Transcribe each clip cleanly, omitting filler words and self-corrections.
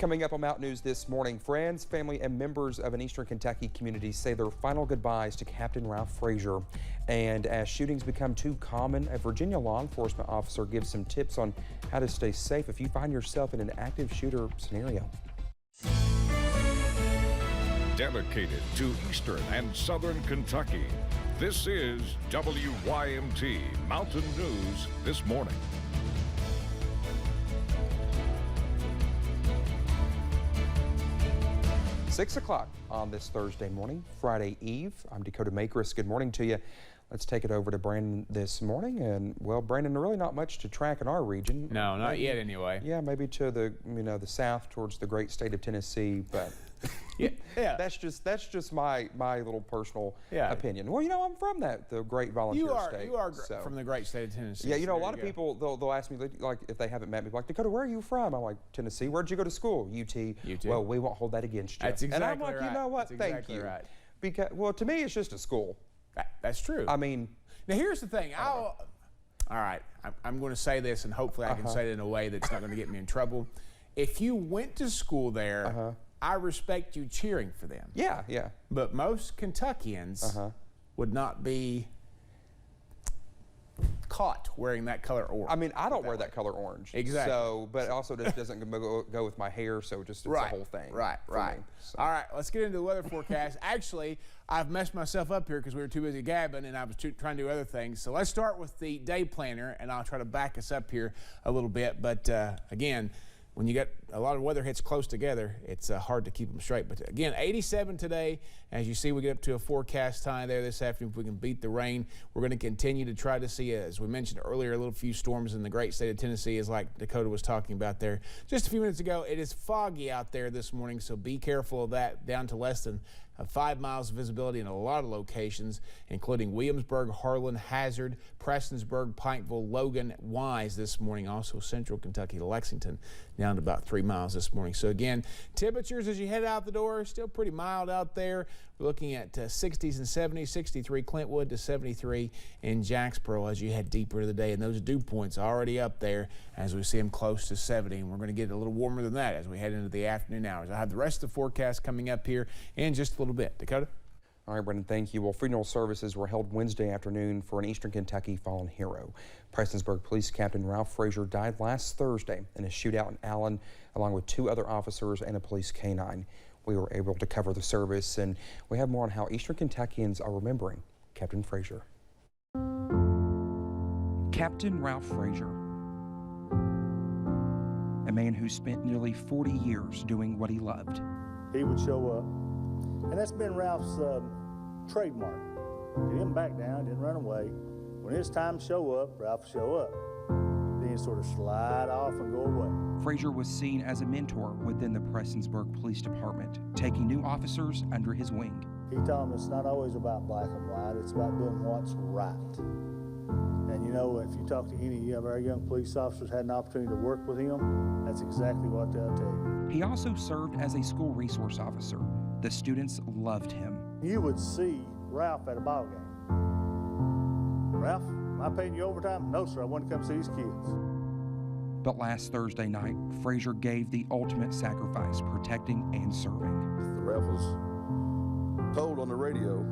Coming up on Mountain News this morning, friends, family, and members of an Eastern Kentucky community say their final goodbyes to Captain Ralph Frazier. And as shootings become too common, a Virginia law enforcement officer gives some tips on how to stay safe if you find yourself in an active shooter scenario. Dedicated to Eastern and Southern Kentucky, this is WYMT Mountain News this morning. Six o'clock on this Thursday morning, Friday Eve. I'm Dakota Makris. Good morning to you. Let's take it over to Brandon this morning. And well, Brandon, really not much to track in our region. No, not yet anyway. Yeah, maybe to the the south towards the great state of Tennessee, but yeah. that's just my little personal opinion. Well, I'm from the great volunteer state. You are from the great state of Tennessee. Yeah, a lot of people they'll ask me like if they haven't met me, like, Dakota, where are you from? I'm like, Tennessee. Where'd you go to school? UT. Well, we won't hold that against you. That's exactly right. And I'm like, you know what? That's Thank you. Right. Because to me it's just a school. That's true. I mean, now here's the thing. All right, I'm going to say this, and hopefully I can say it in a way that's not going to get me in trouble. If you went to school there, I respect you cheering for them. Yeah, yeah. But most Kentuckians would not be caught wearing that color orange. I mean, I don't wear that color orange. Exactly. So, but also this doesn't go with my hair, so it's a whole thing. Right. So. All right, let's get into the weather forecast. Actually, I've messed myself up here because we were too busy gabbing and I was trying to do other things. So let's start with the day planner, and I'll try to back us up here a little bit. But again, when you got a lot of weather hits close together, it's hard to keep them straight. But again, 87 today. As you see, we get up to a forecast high there this afternoon. If we can beat the rain, we're going to continue to try to see, as we mentioned earlier, a little few storms in the great state of Tennessee, as like Dakota was talking about there just a few minutes ago. It is foggy out there this morning, so be careful of that. Down to less than 5 miles of visibility in a lot of locations, including Williamsburg, Harlan, Hazard, Prestonsburg, Pikeville, Logan, Wise this morning. Also Central Kentucky, Lexington, down to about 3 miles this morning. So again, temperatures as you head out the door, still pretty mild out there. We're looking at 60s and 70s, 63 Clintwood to 73 in Jacksboro as you head deeper into the day. And those dew points already up there as we see them close to 70. And we're going to get a little warmer than that as we head into the afternoon hours. I have the rest of the forecast coming up here in just a little bit. Dakota? All right, Brendan, thank you. Well, funeral services were held Wednesday afternoon for an Eastern Kentucky fallen hero. Prestonsburg Police Captain Ralph Frazier died last Thursday in a shootout in Allen, along with 2 other officers and a police canine. We were able to cover the service, and we have more on how Eastern Kentuckians are remembering Captain Frazier. Captain Ralph Frazier, a man who spent nearly 40 years doing what he loved. He would show up, and that's been Ralph's trademark. He didn't back down, didn't run away. When it's time to show up, Ralph would show up. Then he'd sort of slide off and go away. Frazier was seen as a mentor within the Prestonsburg Police Department, taking new officers under his wing. He told them it's not always about black and white, it's about doing what's right. And if you talk to any of our young police officers had an opportunity to work with him, that's exactly what they'll tell you. He also served as a school resource officer. The students loved him. You would see Ralph at a ball game. Ralph, am I paying you overtime? No, sir, I want to come see these kids. But last Thursday night, Frazier gave the ultimate sacrifice, protecting and serving. Ralph was told on the radio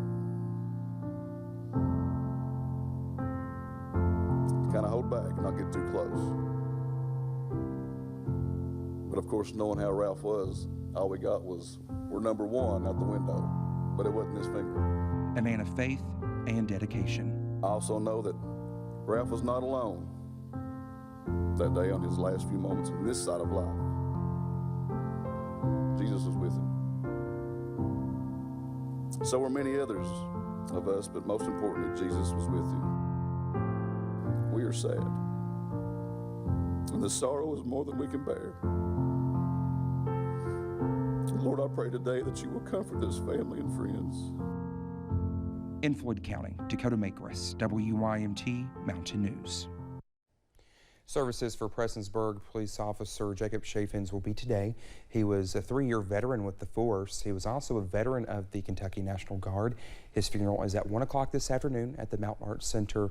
to kind of hold back and not get too close. But of course, knowing how Ralph was, all we got was, we're number 1 out the window, but it wasn't his finger. A man of faith and dedication. I also know that Ralph was not alone that day on his last few moments on this side of life. Jesus was with him. So were many others of us, but most importantly, Jesus was with him. We are sad, and the sorrow is more than we can bear. Lord, I pray today that you will comfort this family and friends. In Floyd County, Dakota Makris, WYMT Mountain News. Services for Prestonsburg Police Officer Jacob Chaffins will be today. He was a 3-year veteran with the force. He was also a veteran of the Kentucky National Guard. His funeral is at 1 o'clock this afternoon at the Mountain Arts Center.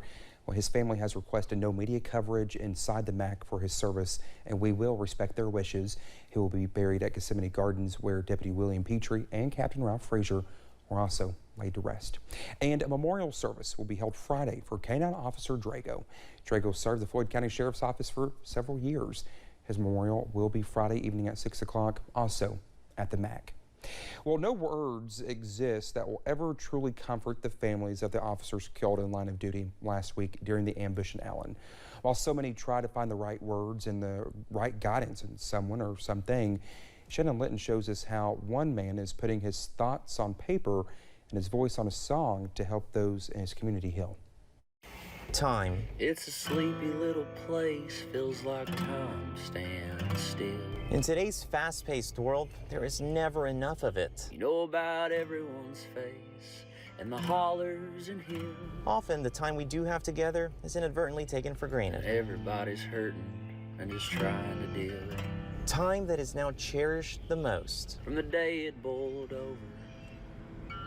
Well, his family has requested no media coverage inside the MAC for his service, and we will respect their wishes. He will be buried at Gethsemane Gardens, where Deputy William Petrie and Captain Ralph Frazier were also laid to rest. And a memorial service will be held Friday for K-9 Officer Drago. Drago served the Floyd County Sheriff's Office for several years. His memorial will be Friday evening at 6 o'clock, also at the MAC. Well, no words exist that will ever truly comfort the families of the officers killed in line of duty last week during the ambush in Allen. While so many try to find the right words and the right guidance in someone or something, Shannon Litton shows us how one man is putting his thoughts on paper and his voice on a song to help those in his community heal. Time. It's a sleepy little place, feels like time stands still. In today's fast-paced world, there is never enough of it. You know about everyone's face and the hollers and hills. Often, the time we do have together is inadvertently taken for granted. Everybody's hurting and just trying to deal. Time that is now cherished the most. From the day it boiled over,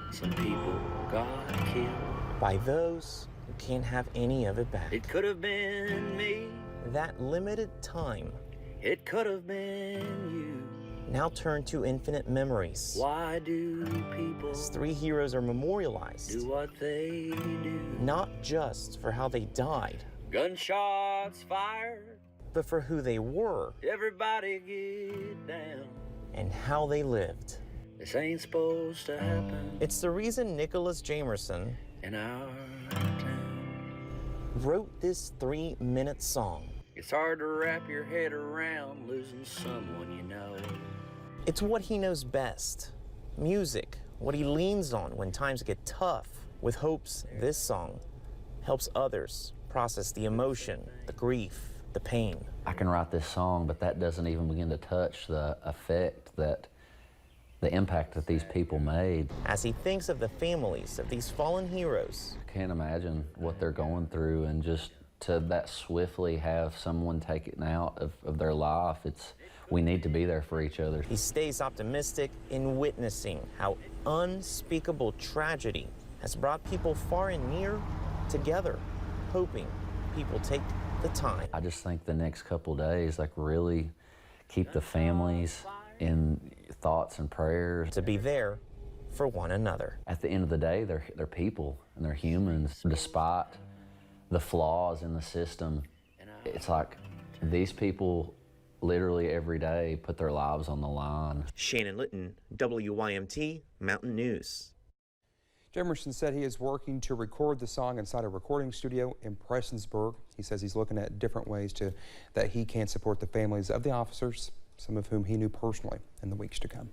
some people got killed. By those who can't have any of it back. It could have been me. That limited time. It could have been you. Now turn to infinite memories. Why do people As 3 heroes are memorialized. do what they do? Not just for how they died, Gunshots fired. but for who they were Everybody get down. and how they lived. This ain't supposed to happen It's the reason Nicholas Jamerson in our town. wrote this 3-minute song. It's hard to wrap your head around losing someone you know. It's what he knows best. Music, what he leans on when times get tough. With hopes, this song helps others process the emotion, the grief, the pain. I can write this song, but that doesn't even begin to touch the effect that the impact that these people made. As he thinks of the families of these fallen heroes, I can't imagine what they're going through, and just to that swiftly have someone take it out of their life, we need to be there for each other. he stays optimistic in witnessing how unspeakable tragedy has brought people far and near together, hoping people take the time. I just think the next couple days, like, really keep the families in thoughts and prayers. To be there for one another. At the end of the day, they're people and they're humans. Despite the flaws in the system, it's like these people literally every day put their lives on the line. Shannon Litton, WYMT Mountain News. Jamerson said he is working to record the song inside a recording studio in Prestonsburg. He says he's looking at different ways that he can support the families of the officers, some of whom he knew personally, in the weeks to come.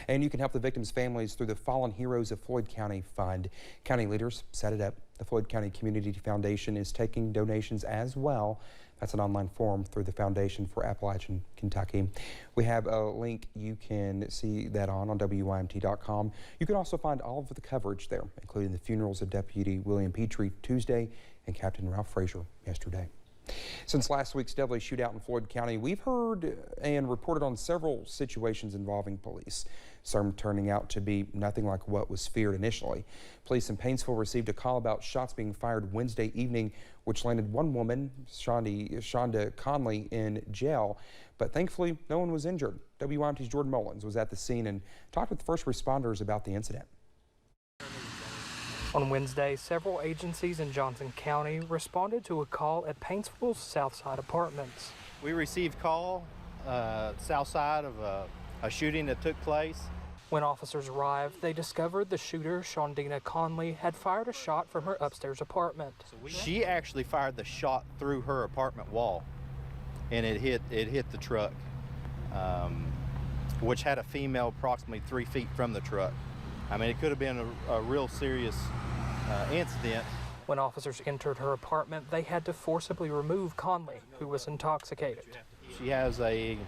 And you can help the victims' families through the Fallen Heroes of Floyd County Fund. County leaders set it up. The Floyd County Community Foundation is taking donations as well. That's an online form through the Foundation for Appalachian Kentucky. We have a link you can see that on WYMT.com. You can also find all of the coverage there, including the funerals of Deputy William Petrie Tuesday and Captain Ralph Frazier yesterday. Since last week's deadly shootout in Floyd County, we've heard and reported on several situations involving police, some turning out to be nothing like what was feared initially. Police in Paintsville received a call about shots being fired Wednesday evening, which landed one woman, Shonda Conley, in jail. But thankfully, no one was injured. WYMT's Jordan Mullins was at the scene and talked with first responders about the incident. On Wednesday, several agencies in Johnson County responded to a call at Paintsville's Southside Apartments. We received call south side of a shooting that took place. When officers arrived, they discovered the shooter, Shonda Conley, had fired a shot from her upstairs apartment. She actually fired the shot through her apartment wall, and it hit the truck, which had a female approximately 3 feet from the truck. I mean, it could have been a real serious incident. When officers entered her apartment, they had to forcibly remove Conley, who was intoxicated. She has a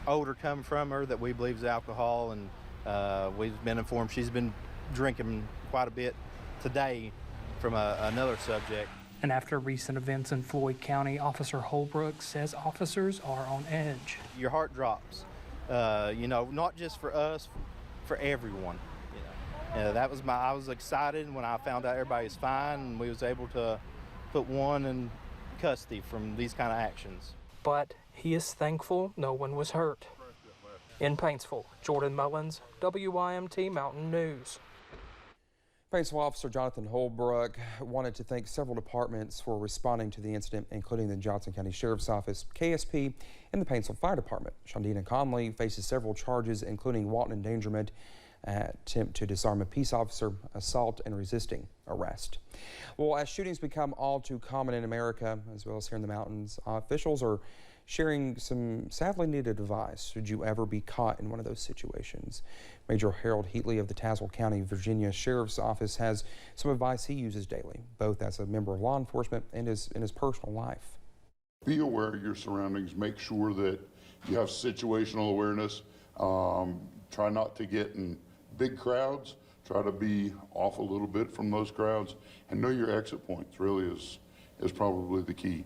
odor coming from her that we believe is alcohol, and we've been informed she's been drinking quite a bit today from another subject. And after recent events in Floyd County, Officer Holbrook says officers are on edge. Your heart drops, not just for us, for everyone. I was excited when I found out everybody was fine and we was able to put one in custody from these kind of actions. But he is thankful no one was hurt. In Paintsville, Jordan Mullins, WYMT Mountain News. Paintsville Officer Jonathan Holbrook wanted to thank several departments for responding to the incident, including the Johnson County Sheriff's Office, KSP, and the Paintsville Fire Department. Shondina Conley faces several charges, including wanton endangerment, attempt to disarm a peace officer, assault, and resisting arrest. Well, as shootings become all too common in America, as well as here in the mountains, officials are sharing some sadly needed advice should you ever be caught in one of those situations. Major Harold Heatley of the Tazewell County, Virginia Sheriff's Office has some advice he uses daily, both as a member of law enforcement and in his personal life. Be aware of your surroundings. Make sure that you have situational awareness. Try not to get in big crowds. Try to be off a little bit from those crowds, and know your exit points really is probably the key.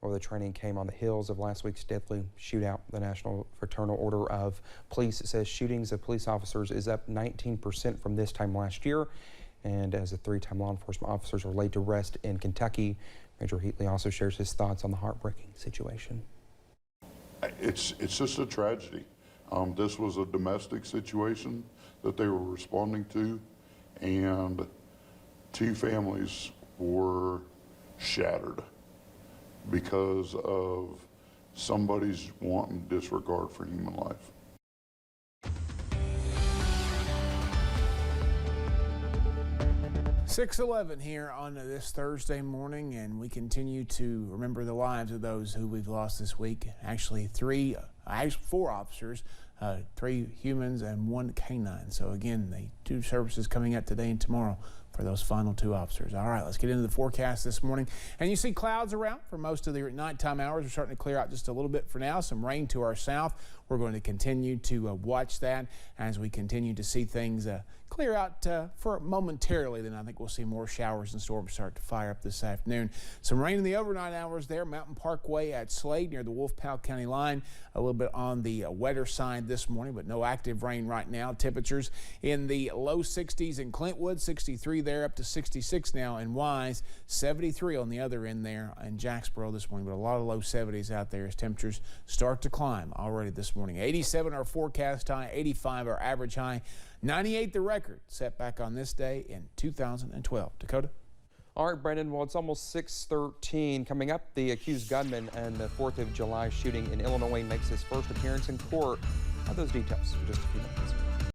Well, the training came on the heels of last week's deadly shootout. The National Fraternal Order of Police says shootings of police officers is up 19% from this time last year. And as the 3-time law enforcement officers are laid to rest in Kentucky, Major Heatley also shares his thoughts on the heartbreaking situation. It's just a tragedy. This was a domestic situation that they were responding to, and 2 families were shattered because of somebody's wanton disregard for human life. .6:11 here on this Thursday morning, and we continue to remember the lives of those who we've lost this week. Actually, 4 officers, 3 humans and 1 canine. So again, the 2 services coming out today and tomorrow for those final 2 officers. All right, let's get into the forecast this morning. And you see clouds around for most of the nighttime hours. We're starting to clear out just a little bit for now. Some rain to our south. We're going to continue to watch that as we continue to see things clear out for momentarily. Then I think we'll see more showers and storms start to fire up this afternoon. Some rain in the overnight hours there. Mountain Parkway at Slade near the Wolf-Powell County line. A little bit on the wetter side this morning, but no active rain right now. Temperatures in the low 60s in Clintwood, 63 there, up to 66 now in Wise, 73 on the other end there in Jacksboro this morning, but a lot of low 70s out there as temperatures start to climb already this morning. 87 our forecast high, 85 our average high, 98 the record set back on this day in 2012. Dakota? All right, Brandon, well, it's almost 6:13. Coming up, the accused gunman in the 4th of July shooting in Illinois makes his first appearance in court. Those details in just a few minutes.